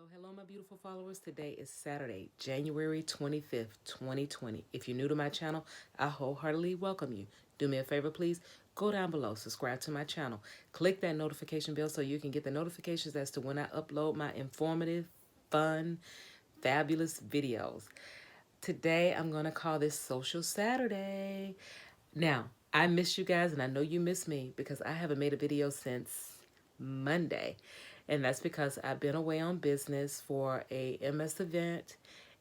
Hello, my beautiful followers. Today is Saturday, January 25th, 2020. If you're new to my channel, I wholeheartedly welcome you. Do me a favor, please. Go down below, subscribe to my channel. Click that notification bell so you can get the notifications as to when I upload my informative, fun, fabulous videos. Today, I'm going to call this Social Saturday. Now, I miss you guys, and I know you miss me because I haven't made a video since Monday. And that's because I've been away on business for a MS event.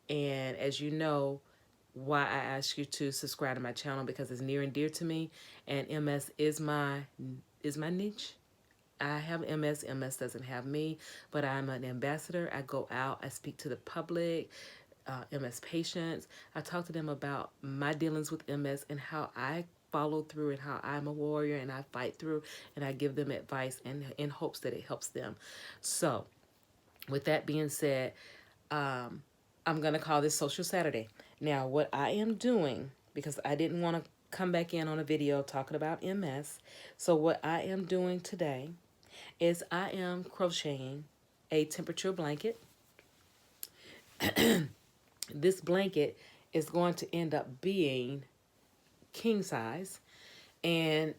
And as you know, why I ask you to subscribe to my channel because it's near and dear to me. And MS is my niche. I have MS. MS doesn't have me, but I'm an ambassador. I go out, I speak to the public, MS patients. I talk to them about my dealings with MS and how I follow through and how I'm a warrior and I fight through and I give them advice and in hopes that it helps them. So, with that being said, I'm going to call this Social Saturday. Now, what I am doing, because I didn't want to come back in on a video talking about MS, so what I am doing today is I am crocheting a temperature blanket. This blanket is going to end up being king size and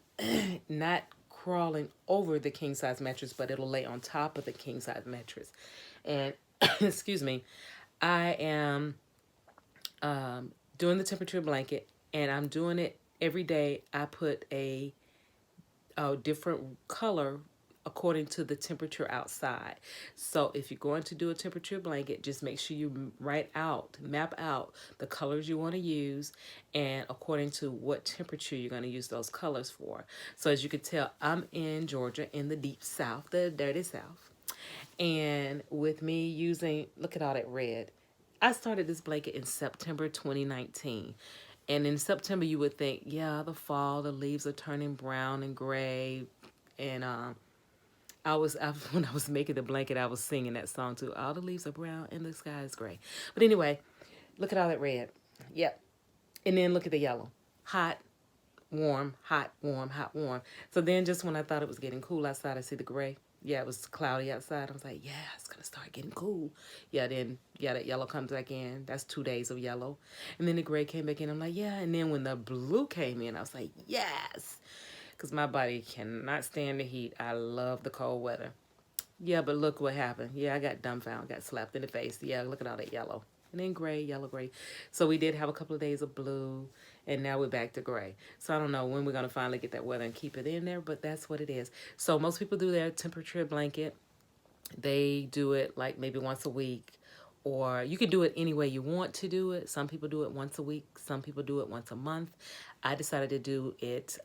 not crawling over the king size mattress, but it'll lay on top of the king size mattress. And excuse me, I am doing the temperature blanket, and I'm doing it every day. I put a different color according to the temperature outside. So if you're going to do a temperature blanket, just make sure you map out the colors you want to use and according to what temperature you're going to use those colors for. So as you can tell, I'm in Georgia in the deep south, the dirty south. And with me using, look at all that red. I started this blanket in September 2019. And in September, you would think, yeah, the fall, the leaves are turning brown and gray. And when I was making the blanket, I was singing that song too. All the leaves are brown and the sky is gray. But anyway, look at all that red. Yep. And then look at the yellow. Hot, warm, hot, warm, hot, warm. So then just when I thought it was getting cool outside, I see the gray. Yeah, it was cloudy outside. I was like, yeah, it's going to start getting cool. Yeah, then, yeah, that yellow comes back in. That's 2 days of yellow. And then the gray came back in. I'm like, yeah. And then when the blue came in, I was like, yes. Because my body cannot stand the heat. I love the cold weather. Yeah, but look what happened. Yeah, I got dumbfounded, got slapped in the face. Yeah, look at all that yellow. And then gray, yellow, gray. So we did have a couple of days of blue, and now we're back to gray. So I don't know when we're going to finally get that weather and keep it in there, but that's what it is. So most people do their temperature blanket. They do it like maybe once a week, or you can do it any way you want to do it. Some people do it once a week. Some people do it once a month. I decided to do it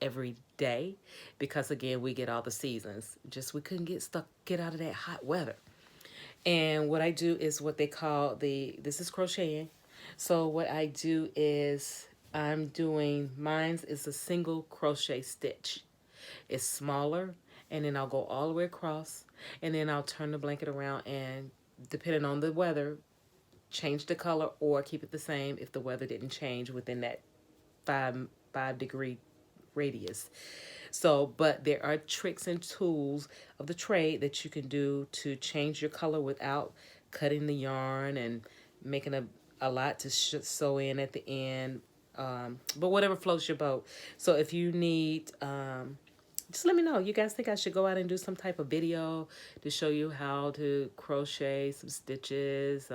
every day because, again, we get all the seasons. Just we couldn't get out of that hot weather. And what I do is what they call this is crocheting. So what I do is mine's is a single crochet stitch. It's smaller, and then I'll go all the way across, and then I'll turn the blanket around and, depending on the weather, change the color or keep it the same if the weather didn't change within that five degree radius. So, but there are tricks and tools of the trade that you can do to change your color without cutting the yarn and making a lot to sew in at the end. But whatever floats your boat. So if you need, just let me know. You guys think I should go out and do some type of video to show you how to crochet some stitches?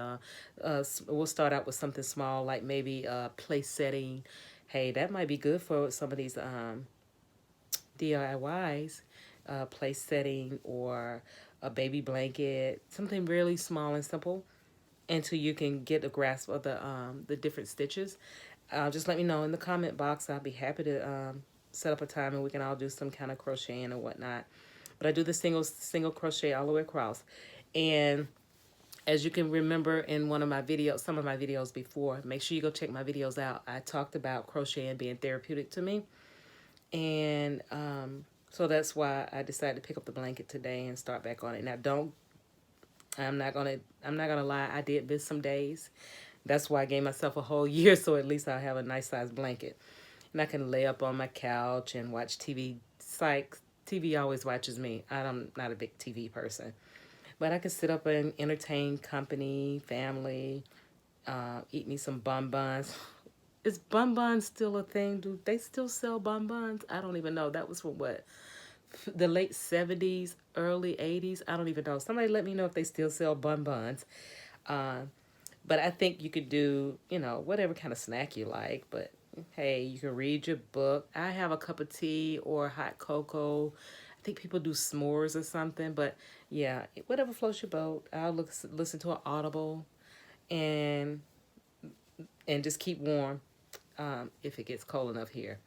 We'll start out with something small, like maybe place setting. Hey, that might be good for some of these DIYs, place setting or a baby blanket, something really small and simple until you can get a grasp of the different stitches. Just let me know in the comment box. I'll be happy to set up a time and we can all do some kind of crocheting or whatnot. But I do the single crochet all the way across. And as you can remember in one of my videos, some of my videos before, make sure you go check my videos out. I talked about crocheting being therapeutic to me. And so that's why I decided to pick up the blanket today and start back on it. Now I'm not gonna lie, I did miss some days. That's why I gave myself a whole year, so at least I'll have a nice size blanket. And I can lay up on my couch and watch TV. Psych, TV always watches me. I'm not a big TV person. But I could sit up and entertain company, family, eat me some bonbons. Is bonbons still a thing? Do they still sell bonbons? I don't even know. That was from what? The late 70s, early 80s? I don't even know. Somebody let me know if they still sell bonbons. Uh, but I think you could do, whatever kind of snack you like. But hey, you can read your book. I have a cup of tea or hot cocoa. I think people do s'mores or something. But yeah, whatever floats your boat. I'll listen to an Audible and just keep warm if it gets cold enough here.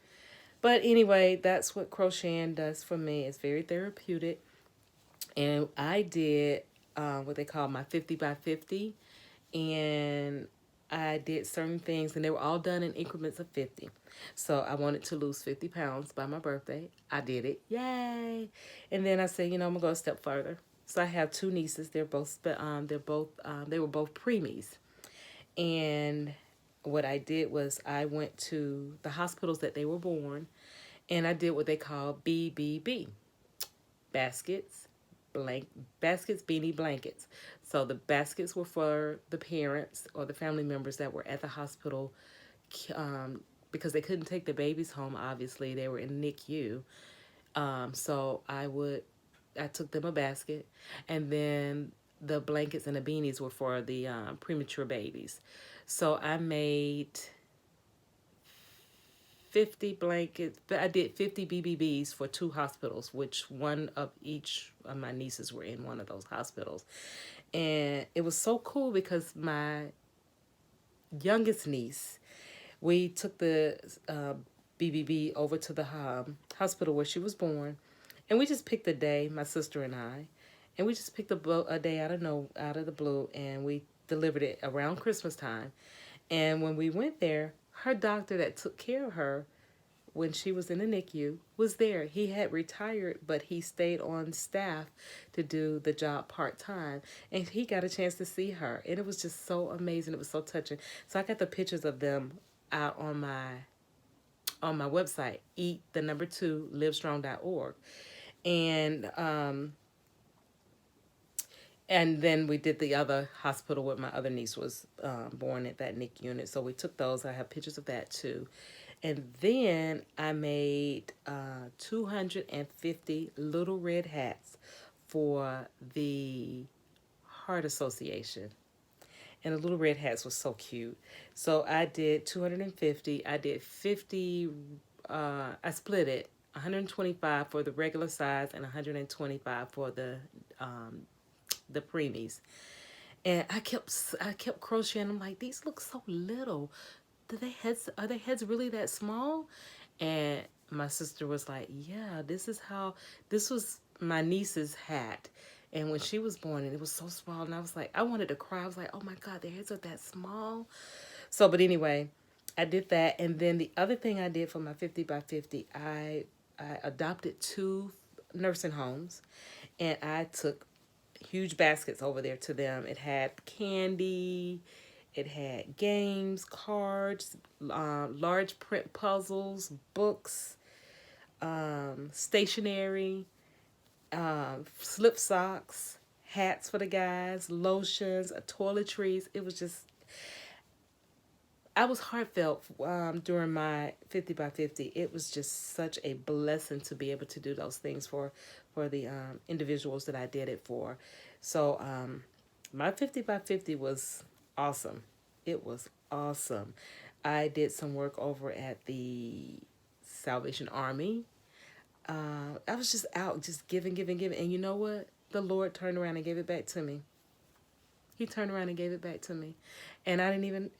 But anyway, that's what crocheting does for me. It's very therapeutic. And I did what they call my 50 by 50. And I did certain things, and they were all done in increments of 50. So I wanted to lose 50 pounds by my birthday. I did it. Yay. And then I said, I'm going to go a step further. So I have two nieces. They were both preemies. And what I did was I went to the hospitals that they were born, and I did what they call BBB, baskets, baskets, beanie, blankets. So the baskets were for the parents or the family members that were at the hospital, because they couldn't take the babies home. Obviously, they were in NICU. So I took them a basket, and then the blankets and the beanies were for the premature babies. So I made 50 blankets. I did 50 BBBs for two hospitals, which one of each of my nieces were in one of those hospitals. And it was so cool because my youngest niece, we took the BBB over to the hospital where she was born, and we just picked a day, my sister and I, and we just picked a day out of the blue, and we delivered it around Christmas time. And when we went there, her doctor that took care of her when she was in the NICU was there. He had retired, but he stayed on staff to do the job part-time, and he got a chance to see her, and it was just so amazing. It was so touching. So I got the pictures of them out on my website, eat2livestrong.org. And then we did the other hospital where my other niece was born at that NIC unit. So we took those. I have pictures of that too. And then I made 250 little red hats for the Heart Association. And the little red hats was so cute. So I did 250. I did 50. I split it. 125 for the regular size and 125 for the preemies. And I kept crocheting. I'm like, these look so little. Are their heads really that small? And my sister was like, yeah, this was my niece's hat. And when she was born, and it was so small, and I was like, I wanted to cry. I was like, oh my God, their heads are that small. So, but anyway, I did that. And then the other thing I did for my 50 by 50, I adopted two nursing homes, and I took huge baskets over there to them. It had candy, it had games, cards, large print puzzles, books, stationery, slip socks, hats for the guys, lotions, toiletries. It was just, I was heartfelt during my 50 by 50. It was just such a blessing to be able to do those things for the individuals that I did it for. So my 50 by 50 was awesome. It was awesome. I did some work over at the Salvation Army. I was just out, just giving. And you know what? The Lord turned around and gave it back to me. He turned around and gave it back to me. And I didn't even,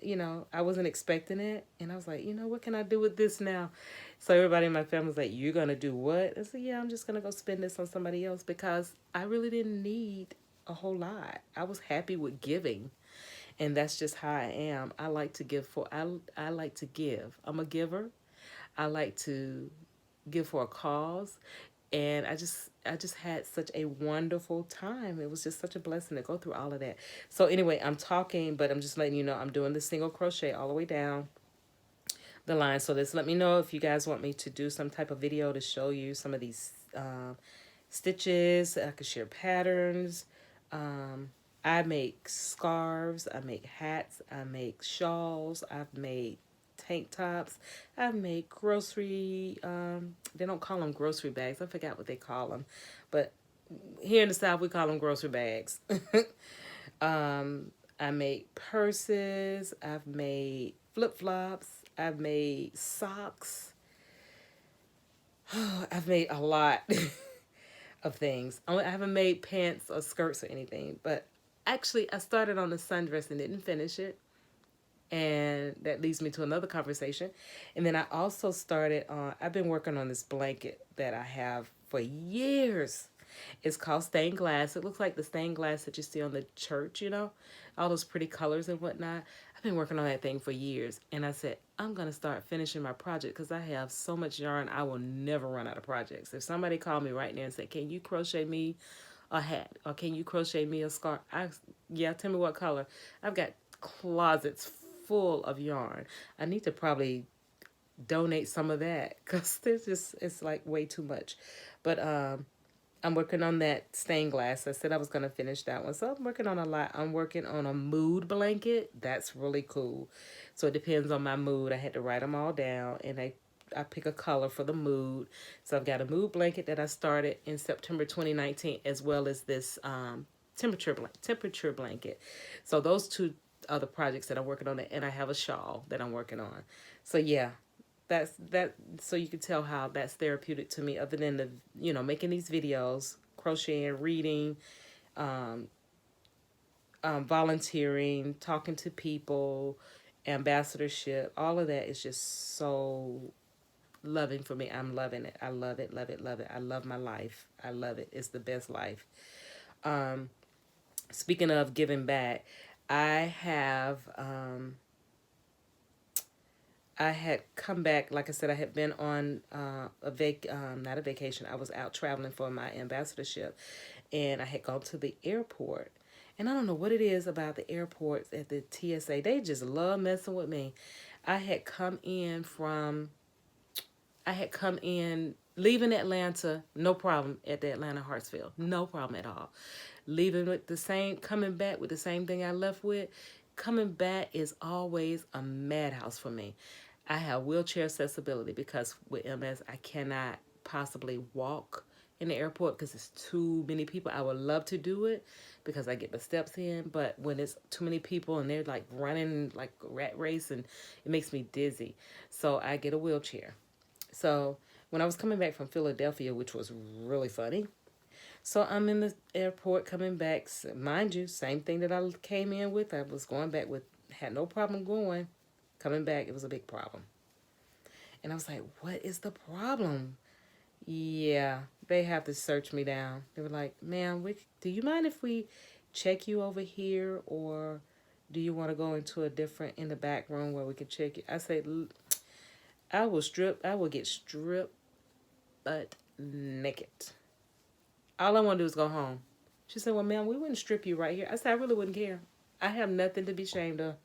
I wasn't expecting it. And I was like, what can I do with this now? So everybody in my family was like, you're going to do what? I said, yeah, I'm just going to go spend this on somebody else, because I really didn't need a whole lot. I was happy with giving. And that's just how I am. I like to give I like to give. I'm a giver. I like to give for a cause. And I just had such a wonderful time. It was just such a blessing to go through all of that. So anyway, I'm talking, but I'm just letting you know I'm doing the single crochet all the way down the line. So just let me know if you guys want me to do some type of video to show you some of these stitches. I could share patterns. I make scarves, I make hats, I make shawls, I've made tank tops, I've made grocery, they don't call them grocery bags, I forgot what they call them, but here in the South we call them grocery bags. I make purses, I've made flip-flops, I've made socks. I've made a lot of things. I haven't made pants or skirts or anything, but actually I started on the sundress and didn't finish it. And that leads me to another conversation. And then I also started on, I've been working on this blanket that I have for years. It's called stained glass. It looks like the stained glass that you see on the church, you know, all those pretty colors and whatnot. I've been working on that thing for years. And I said, I'm going to start finishing my project because I have so much yarn, I will never run out of projects. If somebody called me right now and said, can you crochet me a hat? Or can you crochet me a scarf? Yeah, tell me what color. I've got closets full of yarn. I need to probably donate some of that because it's like way too much. But I'm working on that stained glass. I said I was going to finish that one. So I'm working on a lot. I'm working on a mood blanket. That's really cool. So it depends on my mood. I had to write them all down, and I pick a color for the mood. So I've got a mood blanket that I started in September 2019, as well as this temperature blanket. So those two are the projects that I'm working on, and I have a shawl that I'm working on. So yeah, that's that. So you can tell how that's therapeutic to me, other than the, you know, making these videos, crocheting, reading, volunteering, talking to people, ambassadorship. All of that is just so loving for me. I'm loving it. I love it, love it, love it. I love my life. I love it. It's the best life. Speaking of giving back, I have I had come back, like I said, I had been on not a vacation. I was out traveling for my ambassadorship, and I had gone to the airport. And I don't know what it is about the airports at the TSA. They just love messing with me. I had come in from, I had come in, leaving Atlanta, no problem at the Atlanta Hartsfield. No problem at all. Leaving with the same, coming back with the same thing I left with. Coming back is always a madhouse for me. I have wheelchair accessibility because with MS, I cannot possibly walk in the airport because it's too many people. I would love to do it because I get the steps in, but when it's too many people and they're like running like a rat race, and it makes me dizzy. So I get a wheelchair. So when I was coming back from Philadelphia, which was really funny, so I'm in the airport coming back. Mind you, same thing that I came in with. I was going back with, had no problem going. Coming back, it was a big problem. And I was like, what is the problem? Yeah, they have to search me down. They were like, ma'am, do you mind if we check you over here, or do you want to go into a different, in the back room where we can check you? I said, I will get stripped but naked. All I want to do is go home. She said, well, ma'am, we wouldn't strip you right here. I said, I really wouldn't care. I have nothing to be ashamed of.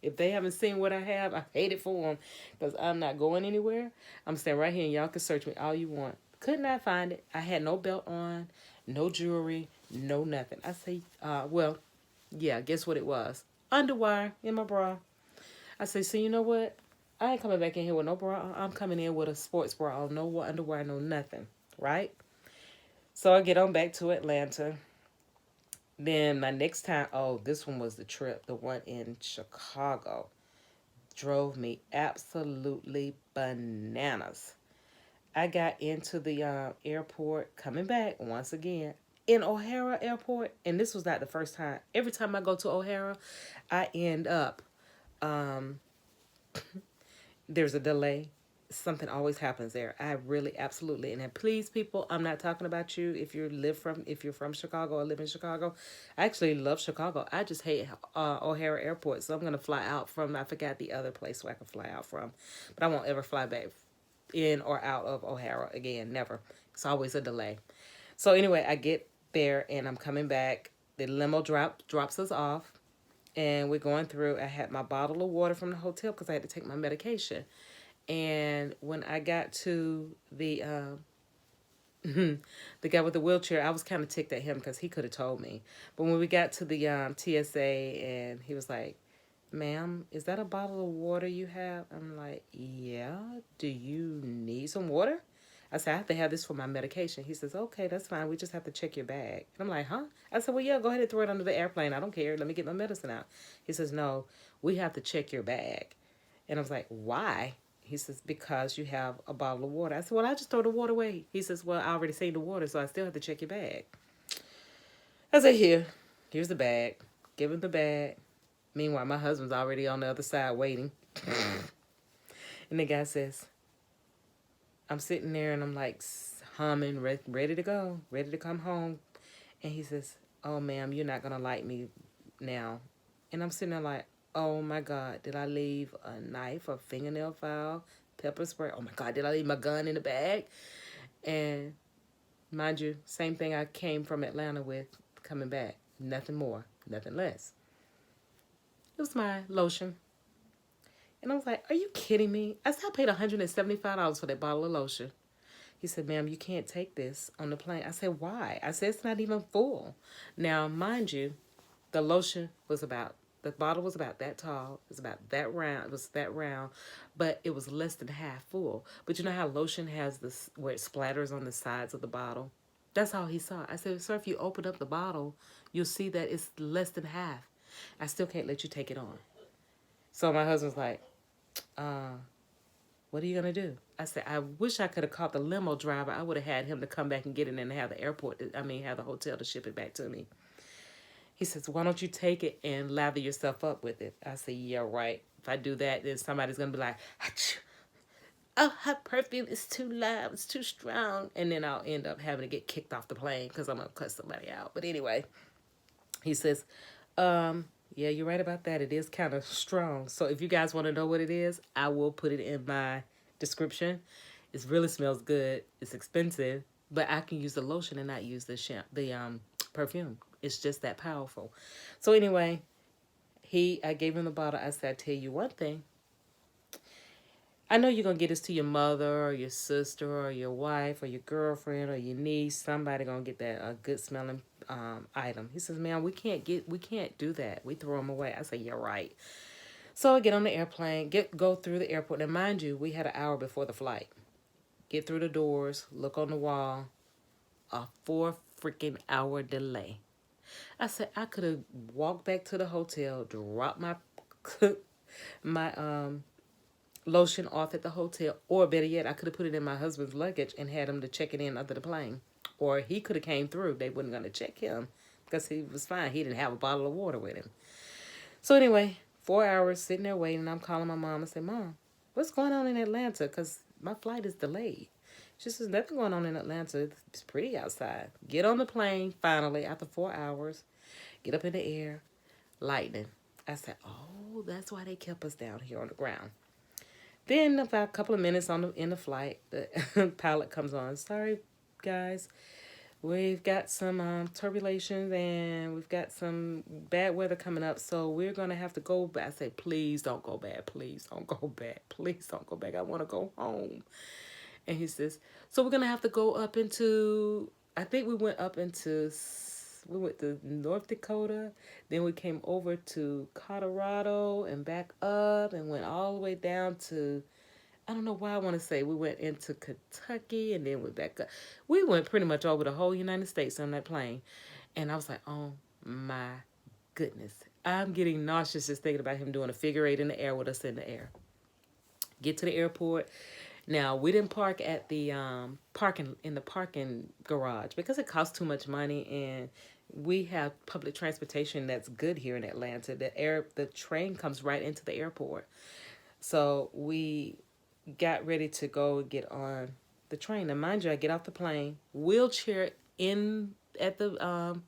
If they haven't seen what I have, I hate it for them because I'm not going anywhere. I'm staying right here, and y'all can search me all you want. Could not find it. I had no belt on, no jewelry, no nothing. I say, well, yeah, guess what it was? Underwire in my bra. I say, so you know what? I ain't coming back in here with no bra on. I'm coming in with a sports bra on. No underwear, no nothing. Right? So I get on back to Atlanta. Then my next time, oh, this one was the trip. The one in Chicago drove me absolutely bananas. I got into the airport, coming back once again in O'Hara Airport, and this was not the first time. Every time I go to O'Hara, I end up there's a delay. Something always happens there. I really absolutely, and then please people, I'm not talking about you if you're from Chicago or live in Chicago. I actually love Chicago. I just hate O'Hara Airport, so I'm gonna fly out from, I forgot the other place where I can fly out from, but I won't ever fly back in or out of O'Hara again. Never. It's always a delay. So anyway, I get there and I'm coming back. The limo drops us off, and we're going through. I had my bottle of water from the hotel because I had to take my medication. And when I got to the the guy with the wheelchair, I was kind of ticked at him because he could have told me. But when we got to the TSA and he was like, ma'am, is that a bottle of water you have? I'm like, yeah. Do you need some water? I said, I have to have this for my medication. He says, okay, that's fine. We just have to check your bag. And I'm like, huh? I said, well, yeah, go ahead and throw it under the airplane. I don't care. Let me get my medicine out. He says, no, we have to check your bag. And I was like, why? He says, because you have a bottle of water. I said, well, I just throw the water away. He says, well, I already seen the water, so I still have to check your bag. I said, here's the bag. Give him the bag. Meanwhile, my husband's already on the other side waiting. And the guy says, I'm sitting there and I'm like humming, ready to go, ready to come home. And he says, oh, ma'am, you're not going to like me now. And I'm sitting there like, oh, my God, did I leave a knife, a fingernail file, pepper spray? Oh, my God, did I leave my gun in the bag? And mind you, same thing I came from Atlanta with coming back. Nothing more, nothing less. It was my lotion. And I was like, are you kidding me? I said, I paid $175 for that bottle of lotion. He said, ma'am, you can't take this on the plane. I said, why? I said, it's not even full. Now, mind you, the lotion was the bottle was about that tall. It was about that round. It was that round, but it was less than half full. But you know how lotion has this, where it splatters on the sides of the bottle? That's all he saw. I said, sir, if you open up the bottle, you'll see that it's less than half. I still can't let you take it on. So my husband's like, what are you going to do? I said, I wish I could have called the limo driver. I would have had him to come back and get it and have the have the hotel to ship it back to me. He says, why don't you take it and lather yourself up with it? I said, yeah, right. If I do that, then somebody's going to be like, achoo. Oh, her perfume is too loud. It's too strong. And then I'll end up having to get kicked off the plane because I'm going to cut somebody out. But anyway, he says, yeah, you're right about that. It is kind of strong. So if you guys want to know what it is, I will put it in my description. It really smells good. It's expensive, but I can use the lotion and not use the perfume. It's just that powerful. So anyway, I gave him the bottle. I said, I tell you one thing. I know you're going to get this to your mother or your sister or your wife or your girlfriend or your niece. Somebody going to get that a good smelling item. He says, man, we can't do that. We throw them away. I say, you're right. So I get on the airplane, go through the airport. And mind you, we had an hour before the flight. Get through the doors, look on the wall, a 4 freaking hour delay. I said, I could have walked back to the hotel, dropped my lotion off at the hotel, or better yet, I could have put it in my husband's luggage and had him to check it in under the plane. Or he could have came through. They wasn't going to check him because he was fine. He didn't have a bottle of water with him. So anyway, 4 hours sitting there waiting. I'm calling my mom and say, Mom, what's going on in Atlanta? Because my flight is delayed. She says, nothing going on in Atlanta. It's pretty outside. Get on the plane, finally, after 4 hours. Get up in the air. Lightning. I said, oh, that's why they kept us down here on the ground. Then about a couple of minutes in the flight, the pilot comes on. Sorry, guys. We've got some turbulations and we've got some bad weather coming up, so we're going to have to go back. I say, please don't go back. Please don't go back. Please don't go back. I want to go home. And he says, so we're going to have to go up into, I think we went to North Dakota. Then we came over to Colorado and back up and went all the way down to, I don't know why I want to say we went into Kentucky and then we're back up. We went pretty much over the whole United States on that plane. And I was like, oh my goodness. I'm getting nauseous just thinking about him doing a figure eight in the air with us in the air. Get to the airport. Now, we didn't park at the parking garage because it costs too much money, and we have public transportation that's good here in Atlanta. The train comes right into the airport. So we got ready to go get on the train. And mind you, I get off the plane, wheelchair at the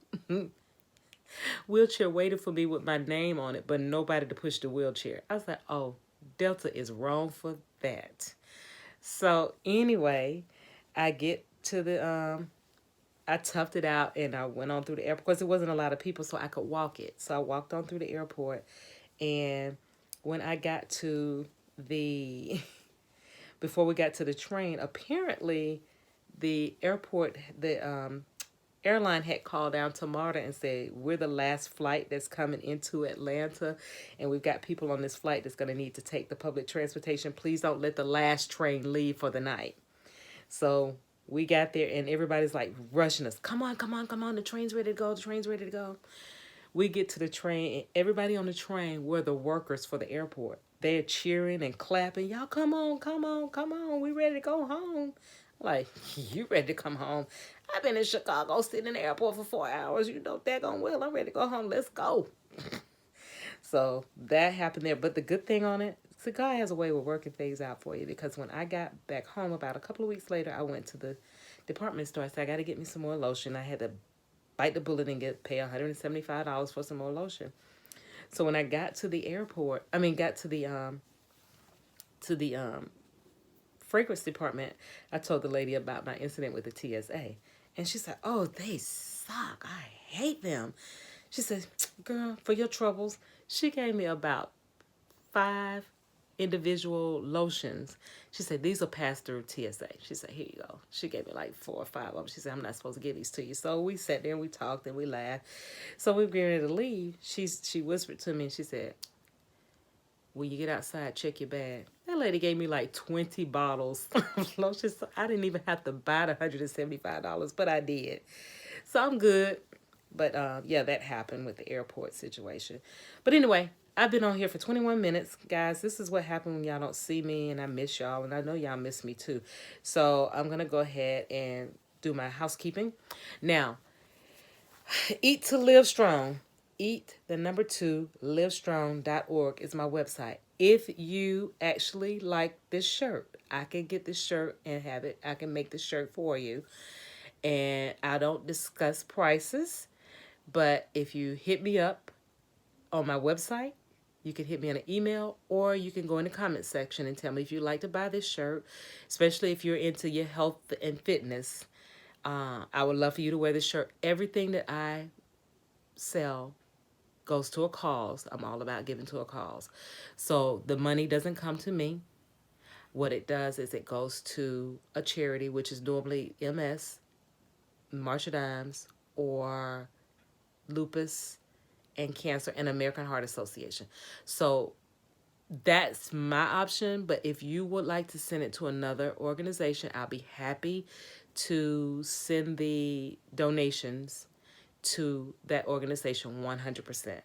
wheelchair waited for me with my name on it, but nobody to push the wheelchair. I was like, oh, Delta is wrong for that. So anyway, I get to I toughed it out and I went on through the airport because there wasn't a lot of people, so I could walk it. So I walked on through the airport, and when I got to before we got to the train, apparently the airport, the airline had called down to Marta and said, we're the last flight that's coming into Atlanta, and we've got people on this flight that's going to need to take the public transportation. Please don't let the last train leave for the night. So we got there, and everybody's like rushing us. Come on, come on, come on. The train's ready to go. The train's ready to go. We get to the train, and everybody on the train were the workers for the airport. They're cheering and clapping. Y'all, come on, come on, come on. We ready to go home. Like, you ready to come home? I've been in Chicago sitting in the airport for 4 hours. You know daggone well I'm ready to go home. Let's go. So that happened there. But the good thing on it, the guy has a way of working things out for you, because when I got back home about a couple of weeks later, I went to the department store. I said, I got to get me some more lotion. I had to bite the bullet and pay $175 for some more lotion. So when I got to the airport, got to the fragrance department, I told the lady about my incident with the TSA. And she said, oh, they suck. I hate them. She said, girl, for your troubles, she gave me about 5 individual lotions. She said, these are passed through TSA. She said, here you go. She gave me like 4 or 5 of them. She said, I'm not supposed to give these to you. So we sat there and we talked and we laughed. So we were getting ready to leave. She whispered to me and she said, when you get outside, check your bag. That lady gave me like 20 bottles of lotion. So I didn't even have to buy the $175, but I did. So I'm good. But yeah, that happened with the airport situation. But anyway, I've been on here for 21 minutes. Guys, this is what happened when y'all don't see me, and I miss y'all, and I know y'all miss me too. So I'm going to go ahead and do my housekeeping. Now, Eat to Live Strong. Eat, the number 2, livestrong.org is my website. If you actually like this shirt, I can get this shirt and have it. I can make this shirt for you. And I don't discuss prices, but if you hit me up on my website, you can hit me on an email, or you can go in the comment section and tell me if you'd like to buy this shirt, especially if you're into your health and fitness. I would love for you to wear this shirt. Everything that I sell goes to a cause. I'm all about giving to a cause. So the money doesn't come to me. What it does is it goes to a charity, which is normally MS, March of Dimes, or lupus and cancer, and American Heart Association. So that's my option. But if you would like to send it to another organization, I'll be happy to send the donations to that organization 100%.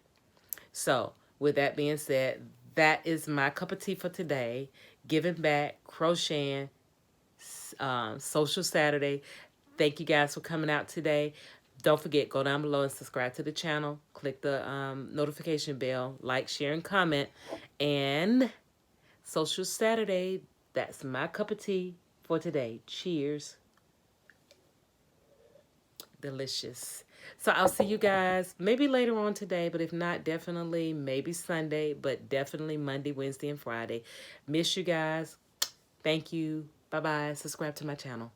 So with that being said, that is my cup of tea for today. Giving back, crocheting, Social Saturday. Thank you guys for coming out today. Don't forget, go down below and subscribe to the channel. Click the notification bell, like, share, and comment. And Social Saturday, that's my cup of tea for today. Cheers. Delicious. So I'll see you guys maybe later on today, but if not, definitely maybe Sunday, but definitely Monday, Wednesday, and Friday. Miss you guys. Thank you. Bye-bye. Subscribe to my channel.